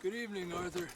Good evening, Arthur.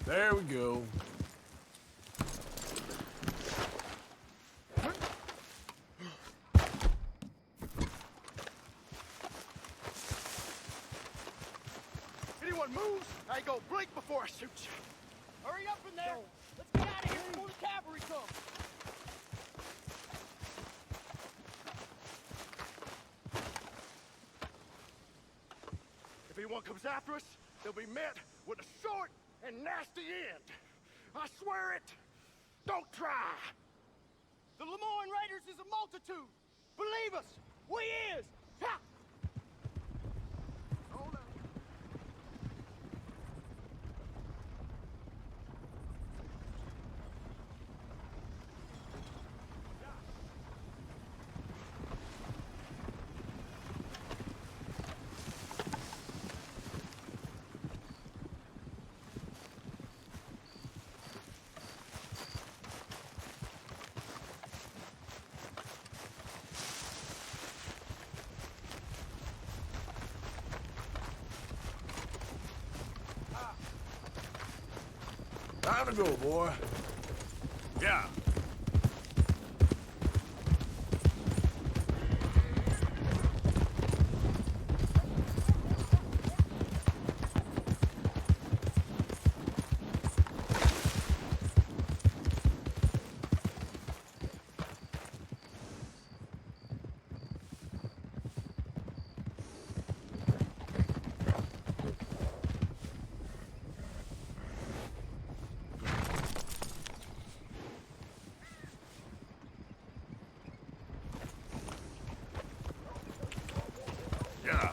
There we go. Anyone moves, I ain't gonna blink before I shoot you. Hurry up in there. Let's get out of here before the cavalry comes. If anyone comes after us, they'll be met with a short and nasty end. I swear it. Don't try. The Lemoyne Raiders is a multitude. Believe us, we is. Ha! Hold up. Time to go, boy. Yeah. Yeah.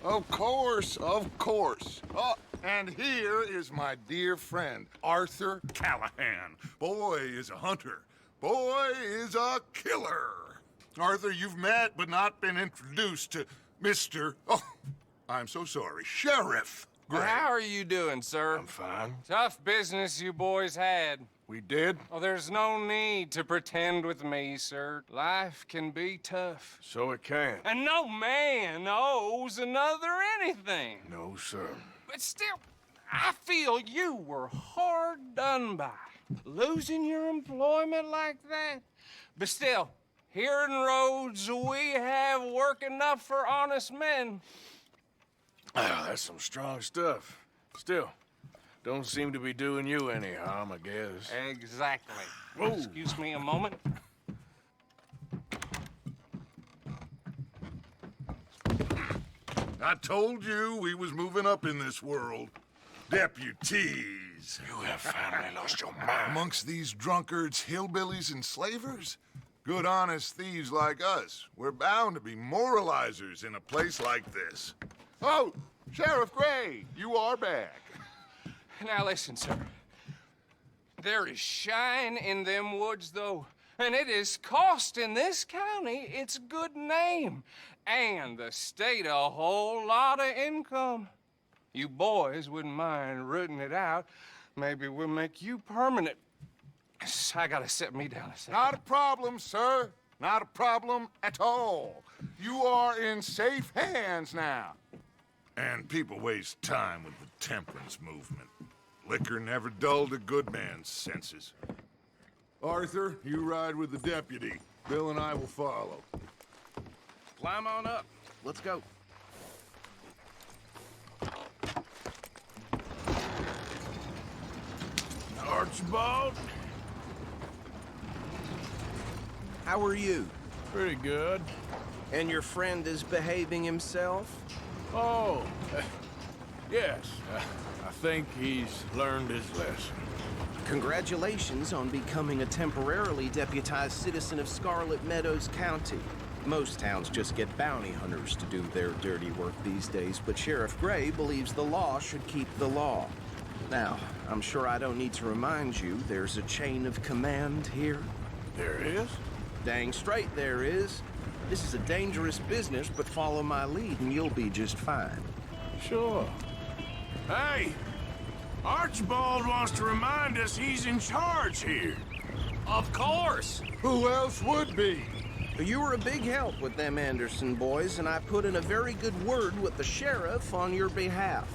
Of course, of course. Oh, and here is my dear friend, Arthur. Callahan. Boy is a hunter. Boy is a killer. Arthur, you've met but not been introduced to Mr. Oh, I'm so sorry, Sheriff Gray. How are you doing, sir? I'm fine. Tough business you boys had. We did, Oh, there's no need to pretend with me, sir. Life can be tough. so it can. And no man owes another anything. No, sir. But still, I feel you were hard done by. Losing your employment like that. But still, here in Rhodes, we have work enough for honest men. Ah, that's some strong stuff. Still, Don't seem to be doing you any harm, I guess. Exactly. Whoa. Excuse me a moment. I told you we was moving up in this world. Deputies. You have finally lost your mind. Amongst these drunkards, hillbillies, and slavers? Good, honest thieves like us. We're bound to be moralizers in a place like this. Oh, Sheriff Gray, you are back. Now listen, sir. There is shine in them woods, though, and it is costing this county its good name and the state a whole lot of income. You boys wouldn't mind rooting it out. Maybe we'll make you permanent. I gotta set me down a second. Not a problem, sir. Not a problem at all. You are in safe hands now. And people waste time with the temperance movement. Liquor never dulled a good man's senses. Arthur, you ride with the deputy. Bill and I will follow. Climb on up. Let's go. Archibald? How are you? Pretty good. And your friend is behaving himself? Oh, yes. I think he's learned his lesson. Congratulations on becoming a temporarily deputized citizen of Scarlet Meadows County. Most towns just get bounty hunters to do their dirty work these days, but Sheriff Gray believes the law should keep the law. Now, I'm sure I don't need to remind you there's a chain of command here. There is? Dang straight there is. This is a dangerous business, but follow my lead and you'll be just fine. Sure. Hey! Archibald wants to remind us he's in charge here. Of course. Who else would be? You were a big help with them Anderson boys, and I put in a very good word with the sheriff on your behalf.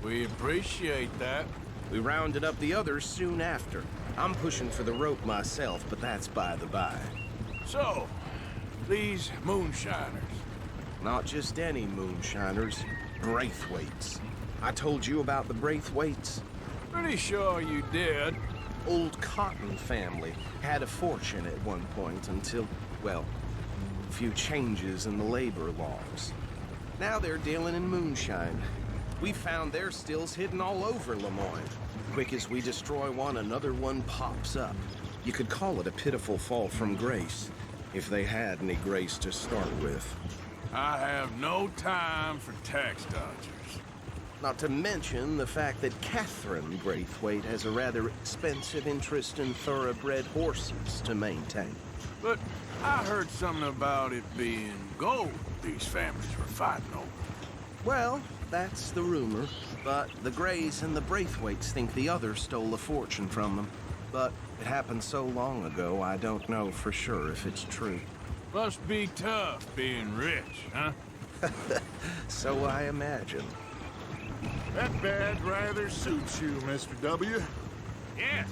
We appreciate that. We rounded up the others soon after. I'm pushing for the rope myself, but that's by the by. So, these moonshiners. Not just any moonshiners, Braithwaites. I told you about the Braithwaites. Pretty sure you did. Old Cotton family had a fortune at one point until, well, a few changes in the labor laws. Now they're dealing in moonshine. We found their stills hidden all over Lemoyne. Quick as we destroy one, another one pops up. You could call it a pitiful fall from grace, if they had any grace to start with. I have no time for tax dodgers. Not to mention the fact that Catherine Braithwaite has a rather expensive interest in thoroughbred horses to maintain. But I heard something about it being gold these families were fighting over. Well, that's the rumor. But the Grays and the Braithwaites think the other stole a fortune from them. But it happened so long ago, I don't know for sure if it's true. Must be tough being rich, huh? So I imagine. That badge rather suits you, Mr. W. Yes,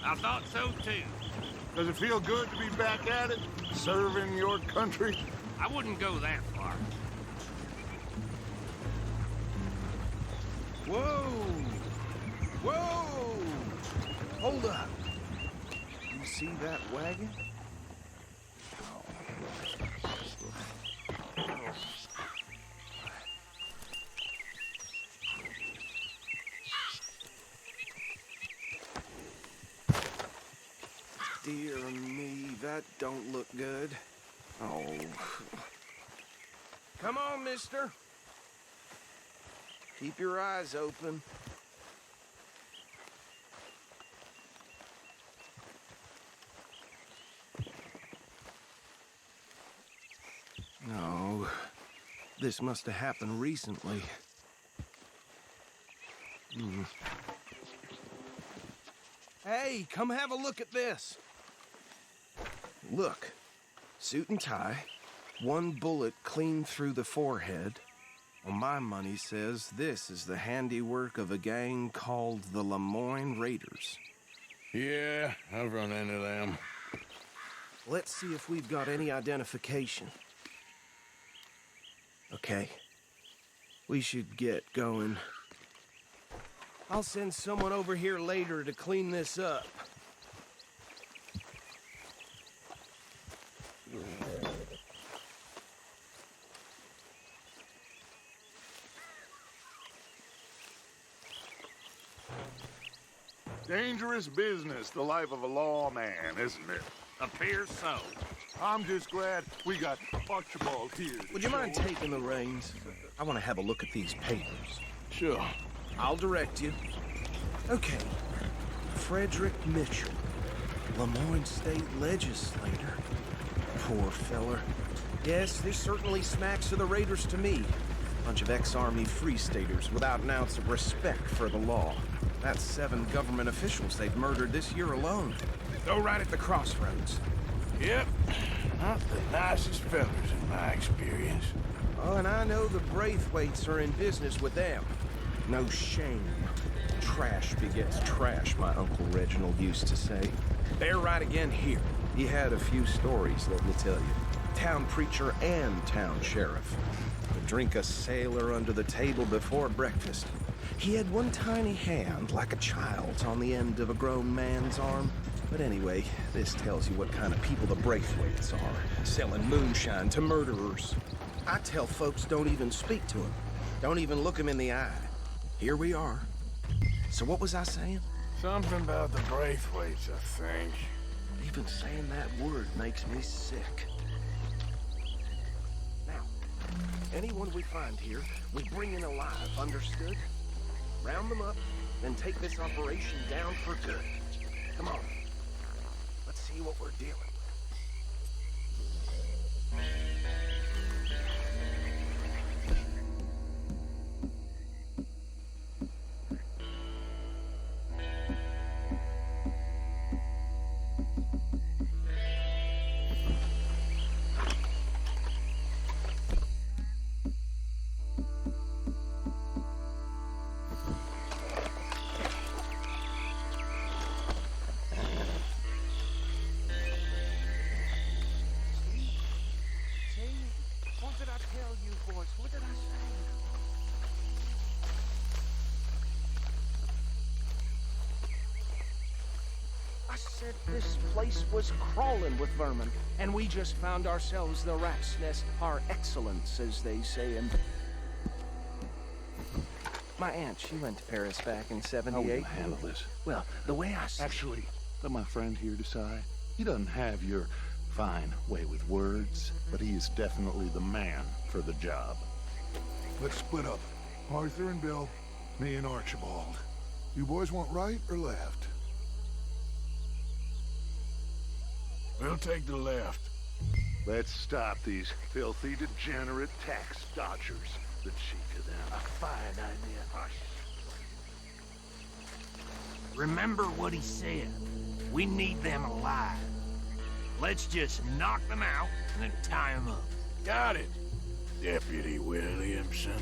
I thought so too. Does it feel good to be back at it, serving your country? I wouldn't go that far. Whoa! Whoa! Hold up. You see that wagon? Dear me, that don't look good. Oh. Come on, mister. Keep your eyes open. No. This must have happened recently. Hey, come have a look at this. Look, suit and tie, one bullet clean through the forehead. Well, my money says this is the handiwork of a gang called the Lemoyne Raiders. Yeah, I've run into them. Let's see if we've got any identification. Okay, we should get going. I'll send someone over here later to clean this up. Dangerous business, the life of a lawman, isn't it? Appears so. I'm just glad we got Archibald here. Would you mind taking the reins? I want to have a look at these papers. Sure. I'll direct you. Okay. Frederick Mitchell, Lemoyne State Legislator. Poor feller. Yes, this certainly smacks of the Raiders to me. Bunch of ex-Army Free Staters without an ounce of respect for the law. That's 7 government officials they've murdered this year alone. Go right at the crossroads. Yep. Not the nicest fellas in my experience. Oh, and I know the Braithwaites are in business with them. No shame. Trash begets trash, my Uncle Reginald used to say. They're right again here. He had a few stories, let me tell you. Town preacher and town sheriff. Would drink a sailor under the table before breakfast. He had one tiny hand, like a child's, on the end of a grown man's arm. But anyway, this tells you what kind of people the Braithwaites are. Selling moonshine to murderers. I tell folks don't even speak to him. Don't even look him in the eye. Here we are. So what was I saying? Something about the Braithwaites, I think. Even saying that word makes me sick. Now, anyone we find here, we bring in alive, understood? Round them up, then take this operation down for good. Come on. Let's see what we're dealing with. I said this place was crawling with vermin, and we just found ourselves the rat's nest par excellence, as they say in... My aunt, she went to Paris back in '78. How will you handle this? Well, the way I see it... Actually, let my friend here decide. He doesn't have your fine way with words, but he is definitely the man for the job. Let's split up. Arthur and Bill, me and Archibald. You boys want right or left? We'll take the left. Let's stop these filthy, degenerate tax dodgers. The cheek of them. A fine idea. Hush. Remember what he said. We need them alive. Let's just knock them out and then tie them up. Got it, Deputy Williamson.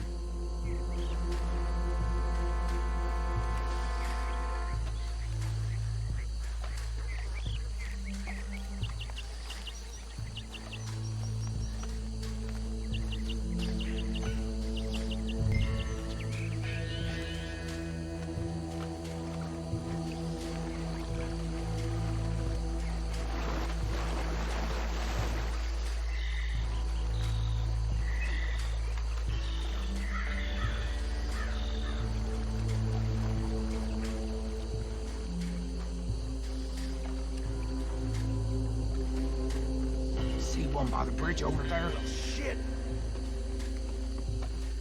One by the bridge over there. Shit!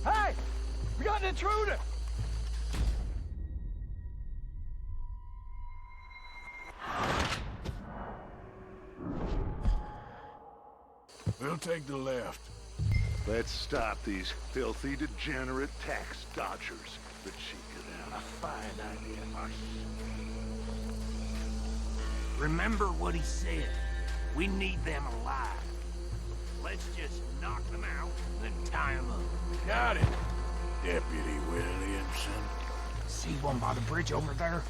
Hey! We got an intruder! We'll take the left. Let's stop these filthy, degenerate tax dodgers. The cheek of them. A fine idea. Hush. Remember what he said. We need them alive. Let's just knock them out and then tie them up. Got it, Deputy Williamson. See one by the bridge over there?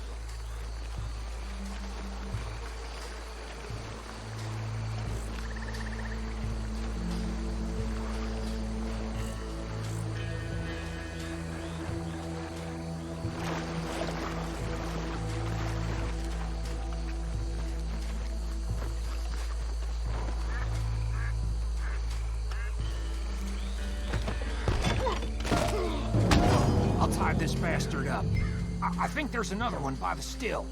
bastard up. I think there's another one by the still.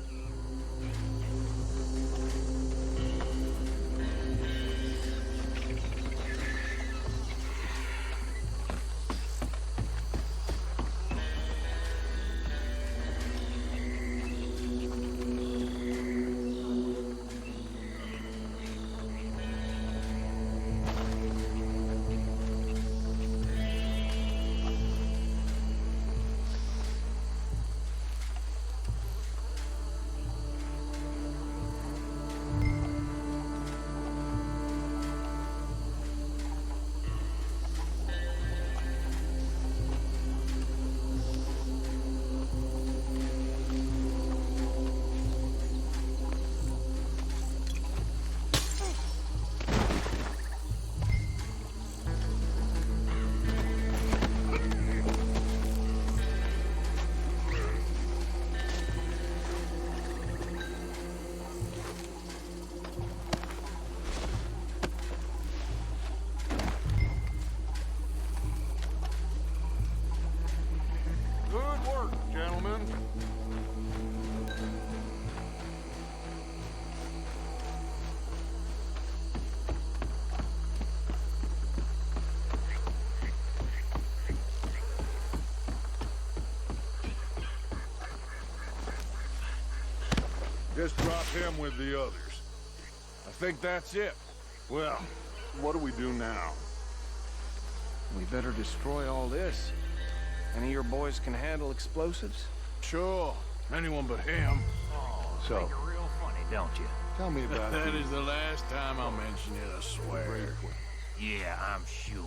Good work, gentlemen. Just drop him with the others. I think that's it. Well, what do we do now? We better destroy all this. Any of your boys can handle explosives? Sure. Anyone but him. So, think you're real funny, don't you? Tell me about That it. is the last time I'll mention it, I swear. Yeah, I'm sure.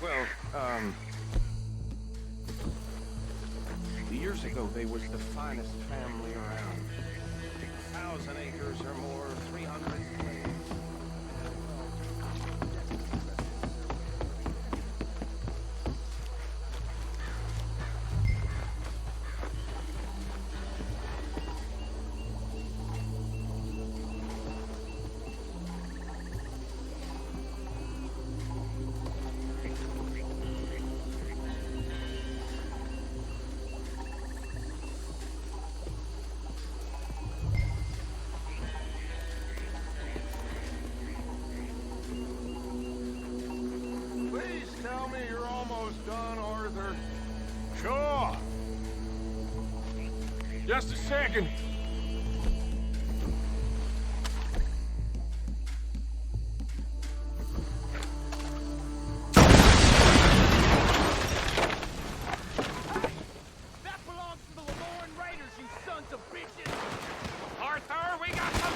Well, years ago, they was the finest family around. 1,000 acres or more, 300 slaves. Please tell me you're almost done, Arthur. Sure. Just a second. That belongs to the Lemoyne Raiders, you sons of bitches! Arthur, we got some...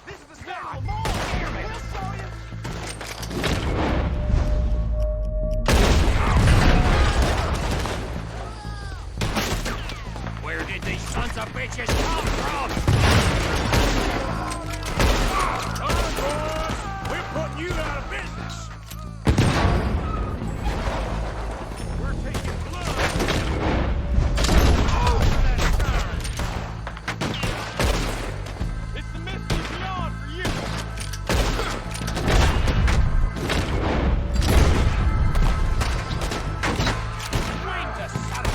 This is the state of Lemoyne! We'll show you! Where did these sons of bitches come from? Come on, boys. We're putting you out of business. We're taking blood. All that time. It's the mystery beyond for you. Wait a son of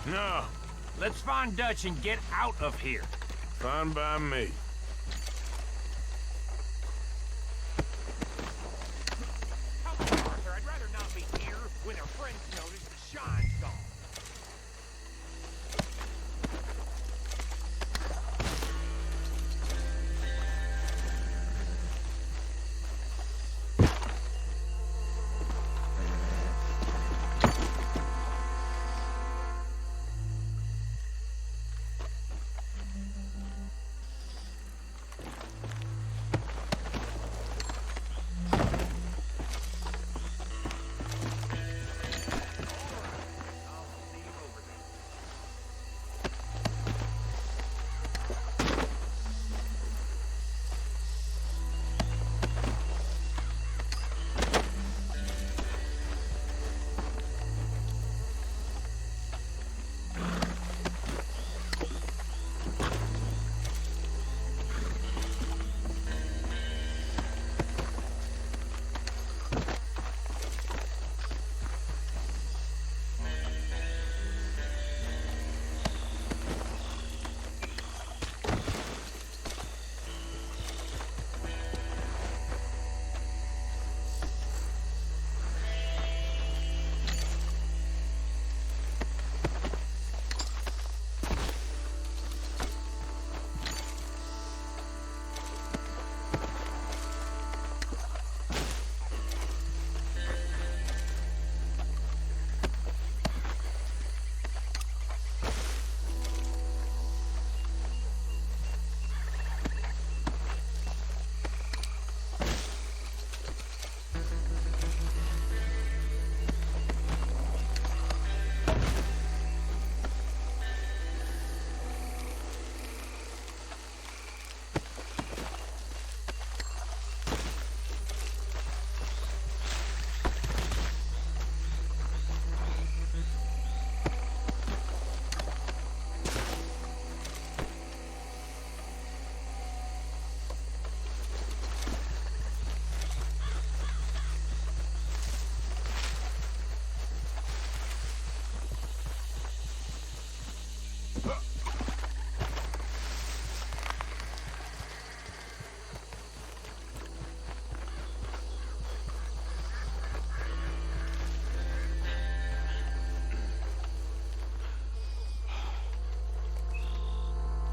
No. Let's find Dutch and get out of here. Fine by me. Come on, Arthur. I'd rather not be here when our friends notice the shine's gone.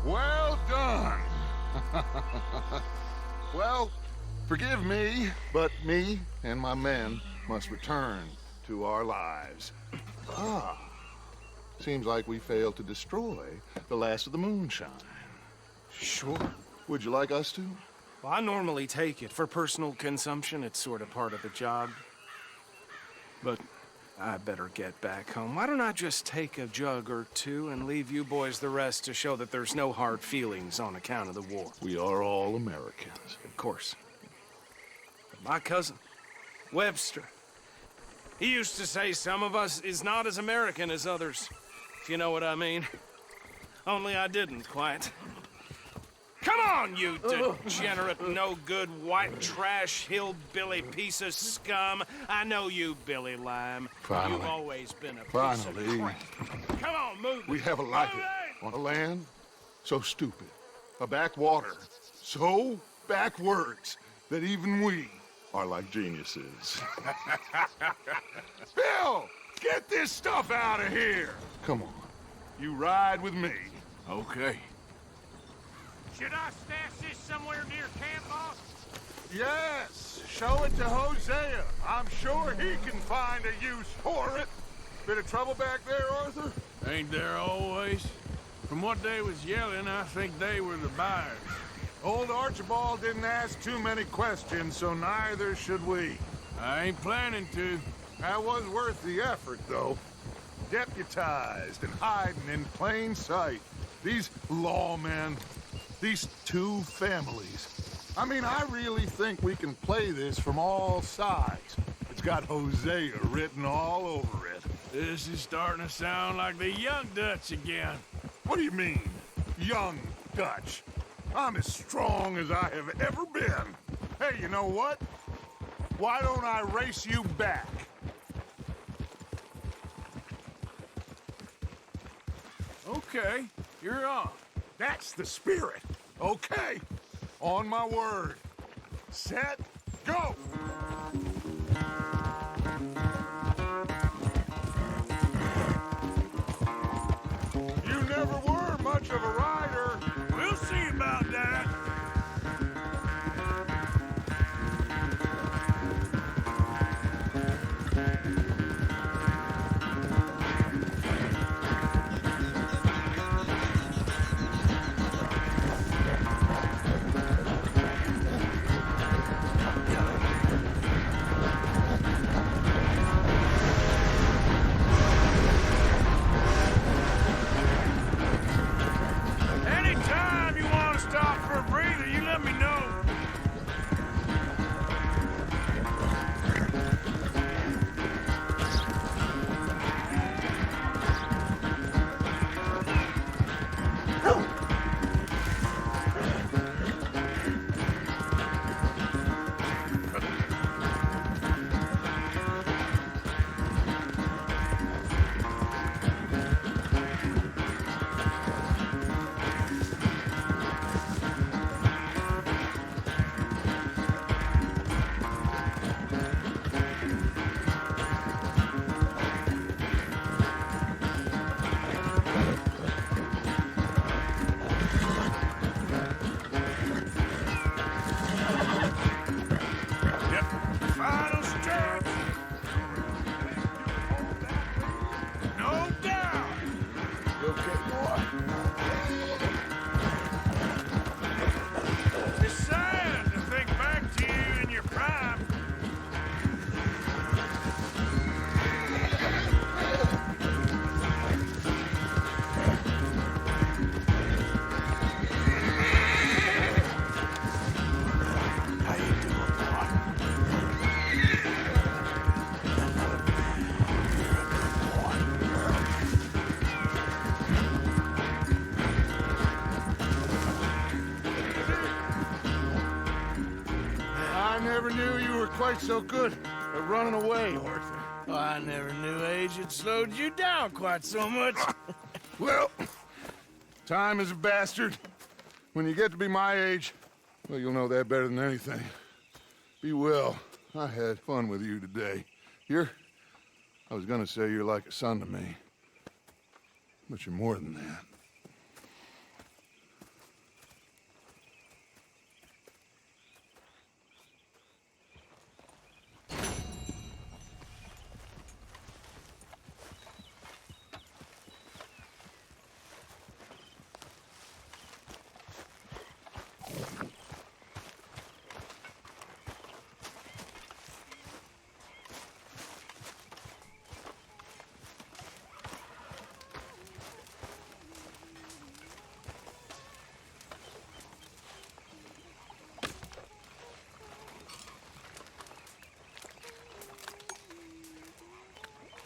Well done. Well, forgive me, but me and my men must return to our lives. Ah, seems like we failed to destroy the last of the moonshine. Sure. Would you like us to? Well, I normally take it for personal consumption. It's sort of part of the job. But I better get back home. Why don't I just take a jug or two and leave you boys the rest to show that there's no hard feelings on account of the war? We are all Americans. Of course. But my cousin, Webster, he used to say some of us is not as American as others, if you know what I mean. Only I didn't quite. Come on, you degenerate, no-good, white trash, hillbilly piece of scum. I know you, Billy Lime. Finally. You've always been a piece Finally. of crap. Come on, move it. We have a life Move it. on a land so stupid, a backwater so backwards that even we are like geniuses. Bill, get this stuff out of here. Come on, you ride with me. Okay. Should I stash this somewhere near camp, boss? Yes, show it to Hosea. I'm sure he can find a use for it. Bit of trouble back there, Arthur? Ain't there always? From what they was yelling, I think they were the buyers. Old Archibald didn't ask too many questions, so neither should we. I ain't planning to. That was worth the effort, though. Deputized and hiding in plain sight. These lawmen, these two families. I mean, I really think we can play this from all sides. It's got Hosea written all over it. This is starting to sound like the young Dutch again. What do you mean, young Dutch? I'm as strong as I have ever been. Hey, you know what? Why don't I race you back? Okay, you're on. That's the spirit. Okay. On my word. Set, go! You never were much of a rider. We'll see about that. Anytime you want to stop for a breather, you let me know. Yep, final stretch. No doubt. Okay, boy. It's sad to think back to you in your prime. How you doing, boy? I never knew you were quite so good at running away, Arthur. I never knew age had slowed you down quite so much. Well, time is a bastard. When you get to be my age, well, you'll know that better than anything. Be well. I had fun with you today. I was gonna say you're like a son to me. But you're more than that.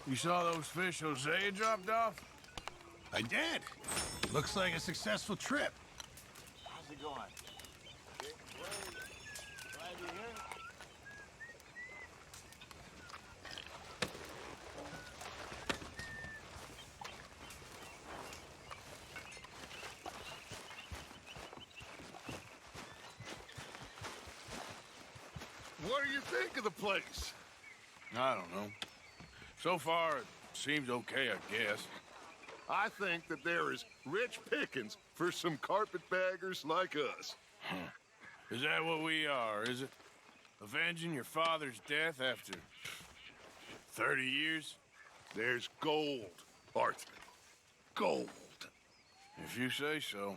You saw those fish Hosea dropped off? I did. Looks like a successful trip. How's it going? Glad you're here. What do you think of the place? I don't know. So far, it seems okay, I guess. I think that there is rich pickings for some carpetbaggers like us. Is that what we are, is it? Avenging your father's death after 30 years? There's gold, Arthur. Gold. If you say so.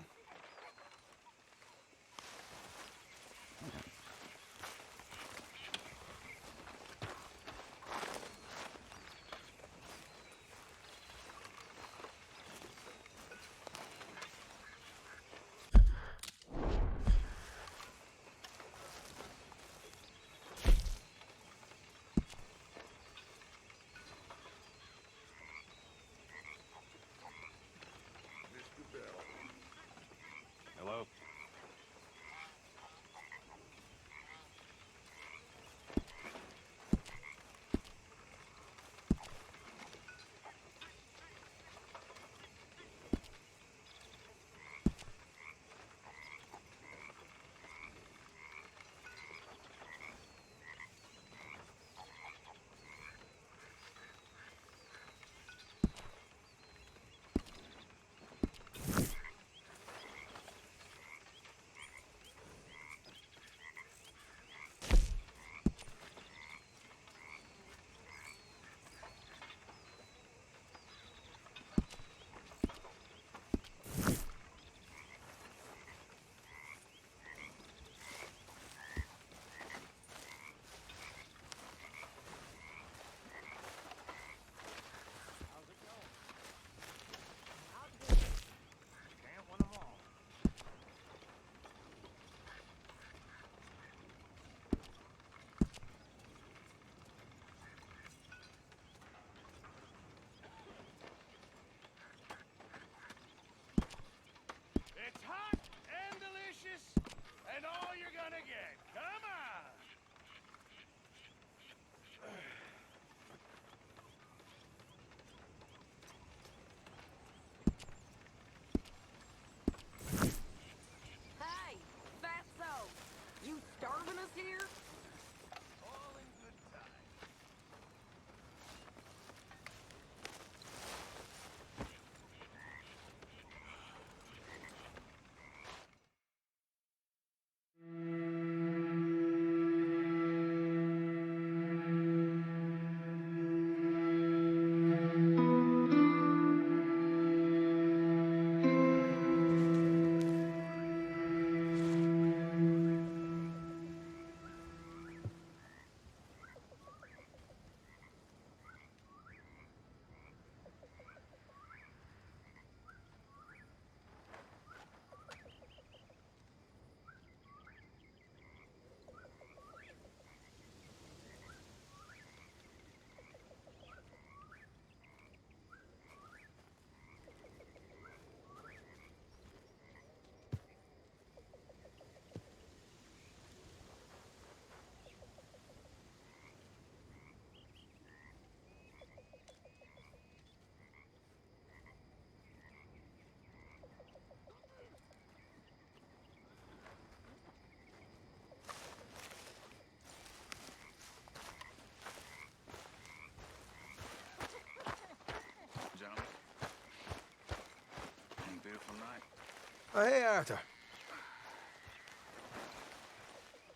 Oh, hey, Arthur.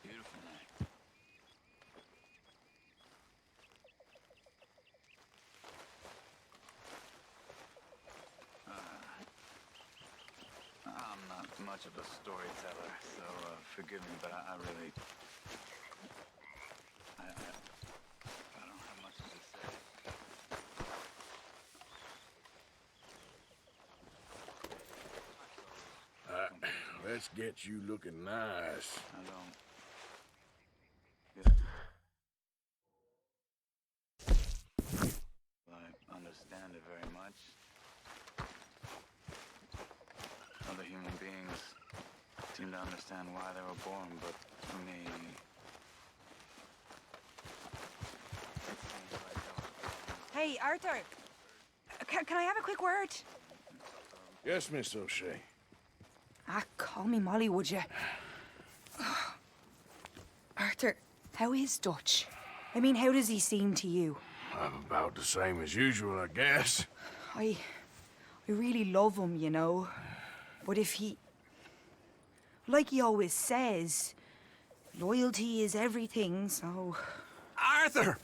Beautiful night. I'm not much of a storyteller, so forgive me, but I really... I don't have much to say. Let's get you looking nice. I don't... Yeah. I understand it very much. Other human beings seem to understand why they were born, but to me... it seems like Hey, Arthur. Can I have a quick word? Yes, Miss O'Shea. Ah, call me Molly, would you? Arthur, how is Dutch? I mean, how does he seem to you? I'm about the same as usual, I guess. I really love him, you know. But if he... Like he always says, loyalty is everything, so... Arthur!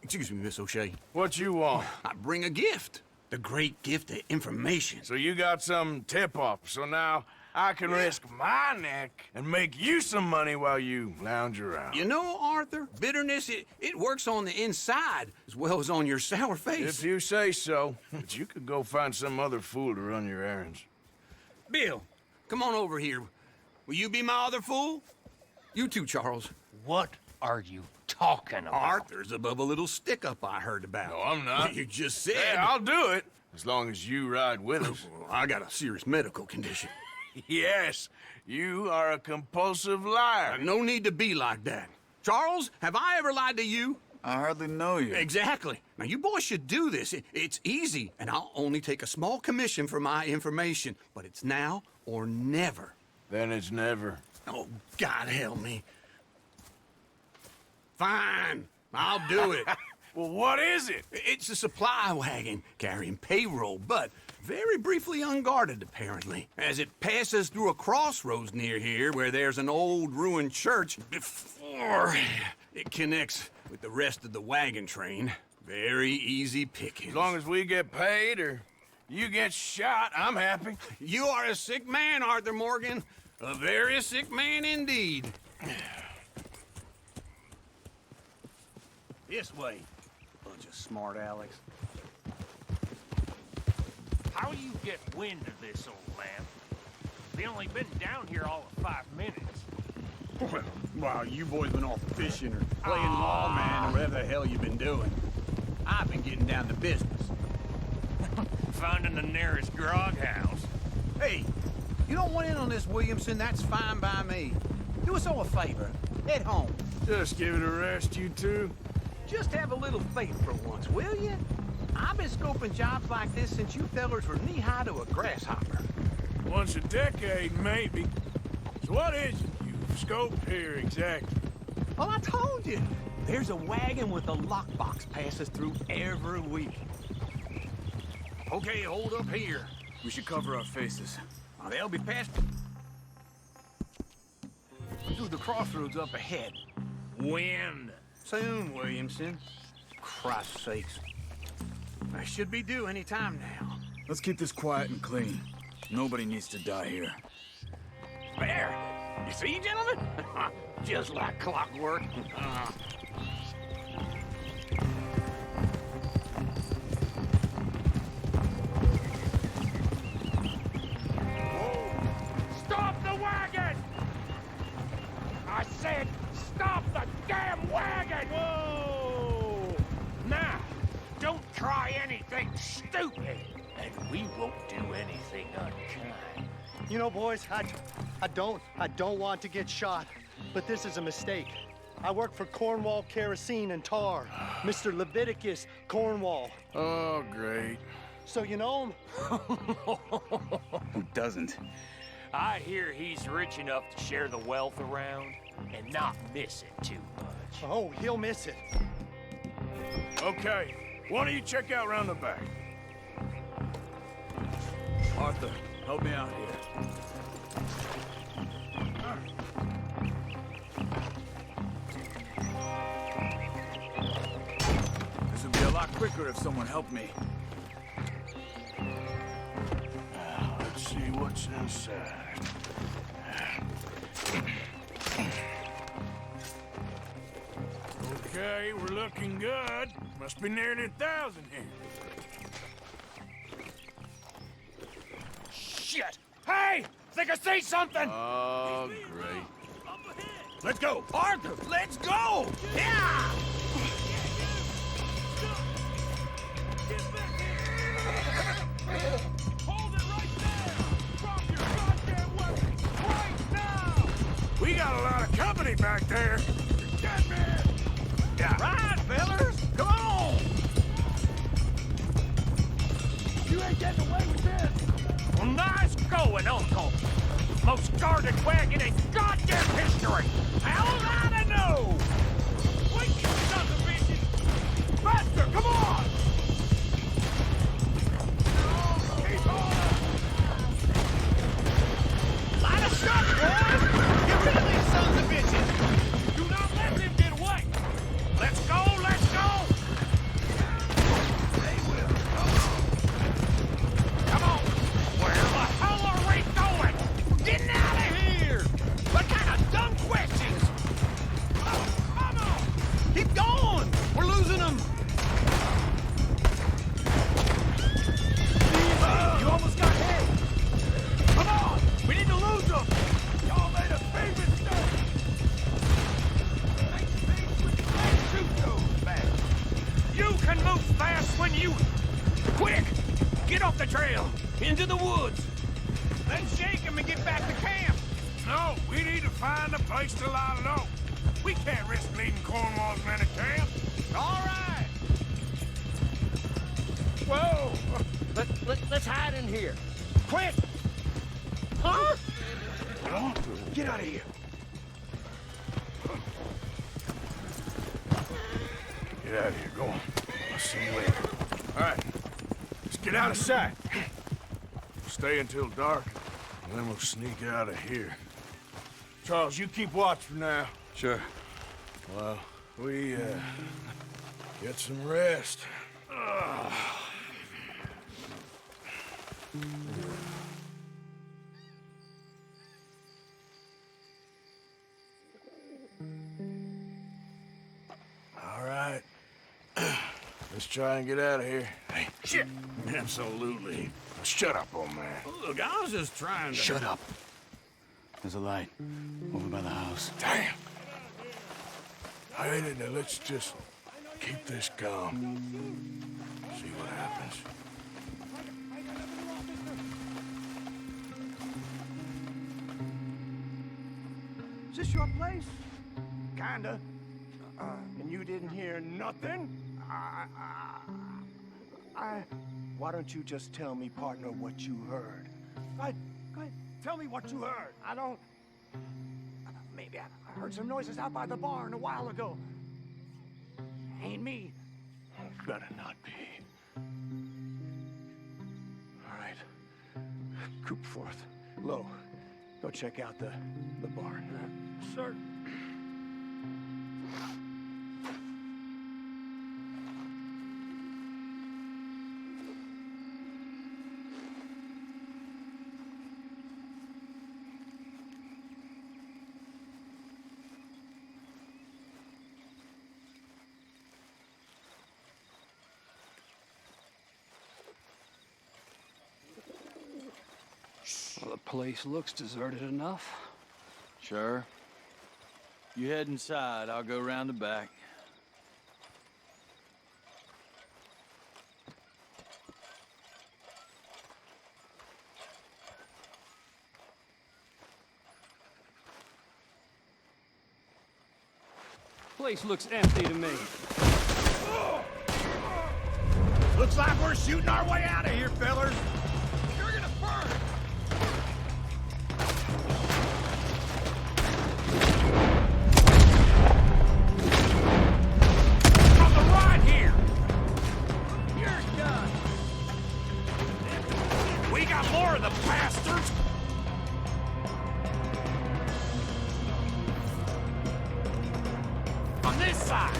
Excuse me, Miss O'Shea. What you want? I bring a gift. The great gift of information. So you got some tip-off, so now I can risk my neck and make you some money while you lounge around. You know, Arthur, bitterness, it works on the inside as well as on your sour face. If you say so. But you could go find some other fool to run your errands. Bill, come on over here. Will you be my other fool? You too, Charles. What are you talking about? Arthur's above a little stick-up I heard about. No, I'm not. You just said... Hey, I'll do it, as long as you ride with us. I got a serious medical condition. Yes, you are a compulsive liar. No need to be like that. Charles, have I ever lied to you? I hardly know you. Exactly. Now, you boys should do this. It's easy, and I'll only take a small commission for my information. But it's now or never. Then it's never. Oh, God help me. Fine. I'll do it. Well, what is it? It's a supply wagon carrying payroll, but very briefly unguarded, apparently. As it passes through a crossroads near here where there's an old ruined church before it connects with the rest of the wagon train. Very easy pickings. As long as we get paid or you get shot, I'm happy. You are a sick man, Arthur Morgan. A very sick man indeed. This way. Bunch of smart Alex. How you get wind of this, old man? We only been down here all of 5 minutes. Well, while you boys been off fishing or playing lawman or whatever the hell you've been doing, I've been getting down to business. Finding the nearest grog house. Hey, you don't want in on this, Williamson, that's fine by me. Do us all a favor. Head home. Just give it a rest, you two. Just have a little faith for once, will you? I've been scoping jobs like this since you fellers were knee-high to a grasshopper. Once a decade, maybe. So what is it you've scoped here exactly? Well, I told you. There's a wagon with a lockbox passes through every week. Okay, hold up here. We should cover our faces. They'll be passed through the crossroads up ahead. Wind. Soon, Williamson. Christ's sakes. I should be due any time now. Let's keep this quiet and clean. Nobody needs to die here. There! You see, gentlemen? Just like clockwork. Stop the wagon! I said, stop the damn wagon! Whoa! Now, don't try anything stupid, and we won't do anything unkind. You know, boys, I don't want to get shot, but this is a mistake. I work for Cornwall Kerosene and Tar, Mr. Leviticus Cornwall. Oh, great. So you know him? Who doesn't? I hear he's rich enough to share the wealth around and not miss it too much. Oh, he'll miss it. Okay, why don't you check out round the back? Arthur, help me out here. quicker if someone helped me. Let's see what's inside. Okay, we're looking good. Must be nearly 1,000 here. Shit! Hey! Think I see something! Oh, great. Let's go! Arthur, let's go! Yeah! Hold it right there! Drop your goddamn weapons right now! We got a lot of company back there. Get me! Yeah. Right, fellas! Come on! You ain't getting away with this! Well, nice going, Uncle! Most guarded wagon in goddamn history! How's I to know? Wait, you sons of bitches! Faster, come on! Keep on! Line us up, boys! Get rid of these sons of bitches! Do not let them get away! Let's go, let's go! Come on! Where the hell are we going? We're getting out of here! What kind of dumb questions? Come on! Keep going! We're losing them! You almost got hit! Come on! We need to lose them! Y'all made a big mistake! Shoot those bastards! You can move fast when you... Quick! Get off the trail! Into the woods! Let's shake him and get back to camp! No, we need to find a place to lie low. We can't risk leading Cornwall's men to camp. All right! Whoa! Let's hide in here. Quick! Huh? Get out of here. Get out of here, go on. I'll see you later. All right, let's get out of sight. Stay until dark, and then we'll sneak out of here. Charles, you keep watch for now. Sure. Well, we, get some rest. All right. Let's try and get out of here. Hey, shit! Absolutely. Shut up, old man. Look, I was just trying to... Shut up. There's a light over by the house. Damn. All right, now let's just keep this calm. See what happens. Is this your place? Kinda. And you didn't hear nothing? Why don't you just tell me, partner, what you heard? Go ahead. Tell me what you heard. I don't... Maybe I heard some noises out by the barn a while ago. Ain't me. Better not be. All right. Coopforth. Low. Go check out the barn. Sir. Well, the place looks deserted enough. Sure. You head inside, I'll go round the back. Place looks empty to me. Looks like we're shooting our way out of here, fellers. You're gonna burn. On the right here. You're done. We got more of the bastards. On this side.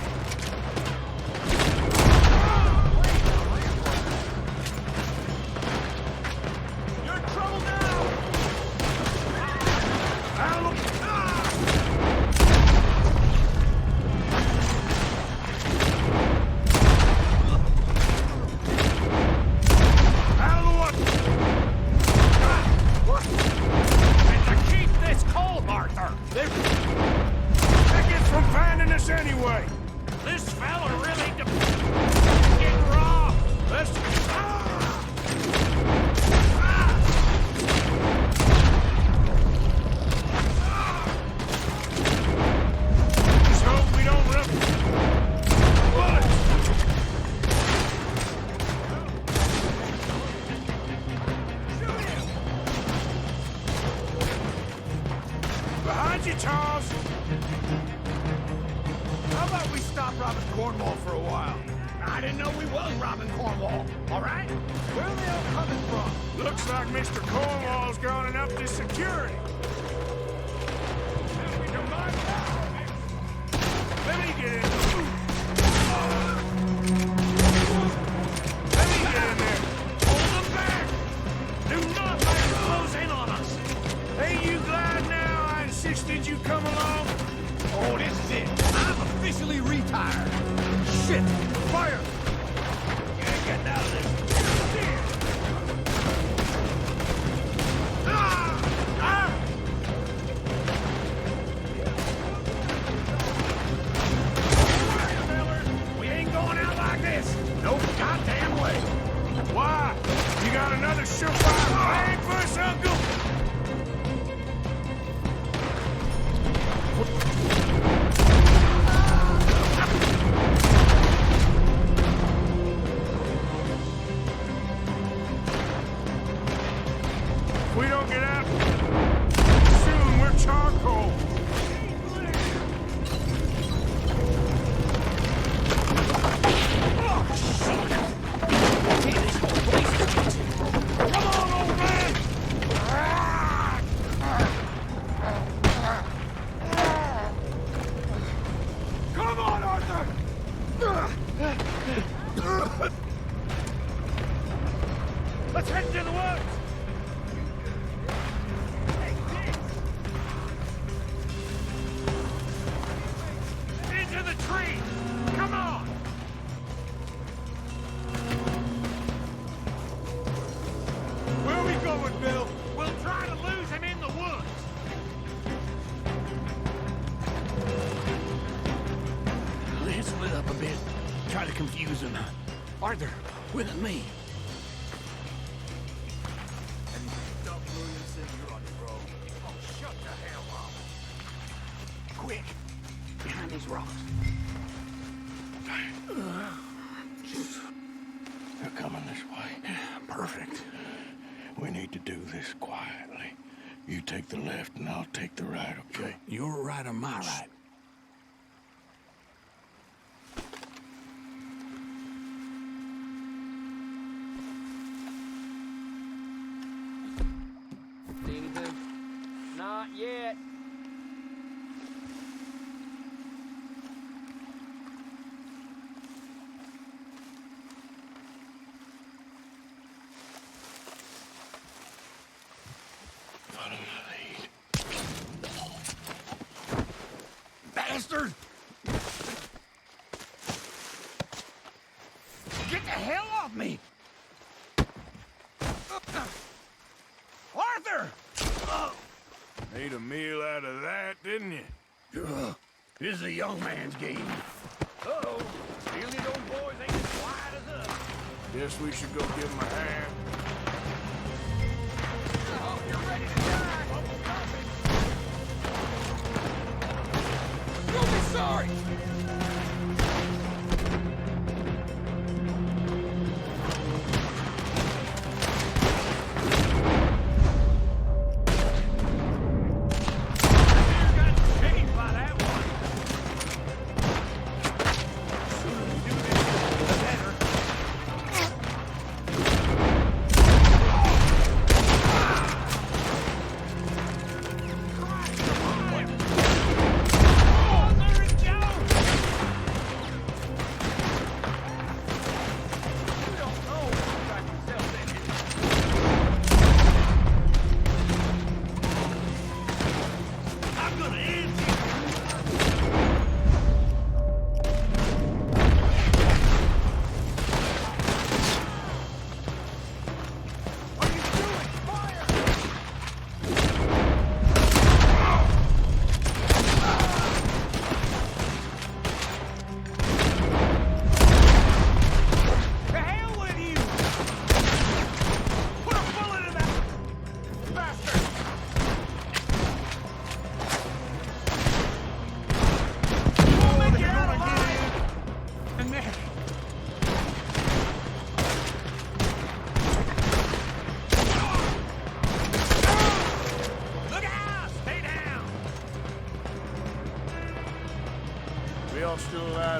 you, Charles. How about we stop robbing Cornwall for a while? I didn't know we was robbing Cornwall, all right? Where are they all coming from? Looks like Mr. Cornwall's gone and upped his security. Let me get in. Let me get in there. Hold them back! Do not let them close in on us! Ain't you glad now I insisted you come along? Oh, this is it. I'm officially retired. Shit! Fire! Can't get out of this. We ain't going out like this. No goddamn way. Why? You got another surefire plan for us, Uncle? If we don't get out soon, we're charcoal. Come on, old man! Come on, Arthur! Let's head into the woods! Into the tree! Come on! Where are we going, Bill? We'll try to lose him in the woods! Let's split up a bit. Try to confuse him. Arthur, with me. Oh, shut the hell up! Quick, behind these rocks. They're coming this way. Perfect. We need to do this quietly. You take the left and I'll take the right, okay? Your right or my right? See anything? Not yet. Follow my lead. Bastard! Get the hell off me! Arthur! Made a meal out of that, didn't you? This is a young man's game. Uh-oh. Really, those boys ain't as quiet as us. Guess we should go give him a hand. I hope you're ready to die. You'll be sorry!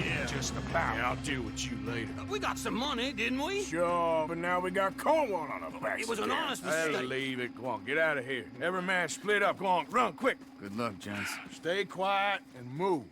have? Yeah. Just about. Yeah, I'll deal with you later. We got some money, didn't we? Sure, but now we got Cornwall on our backs. It was an again. honest Hey, mistake. leave it. Go on, get out of here. Every man split up. Go on, run quick. Good luck, gents. Stay quiet and move.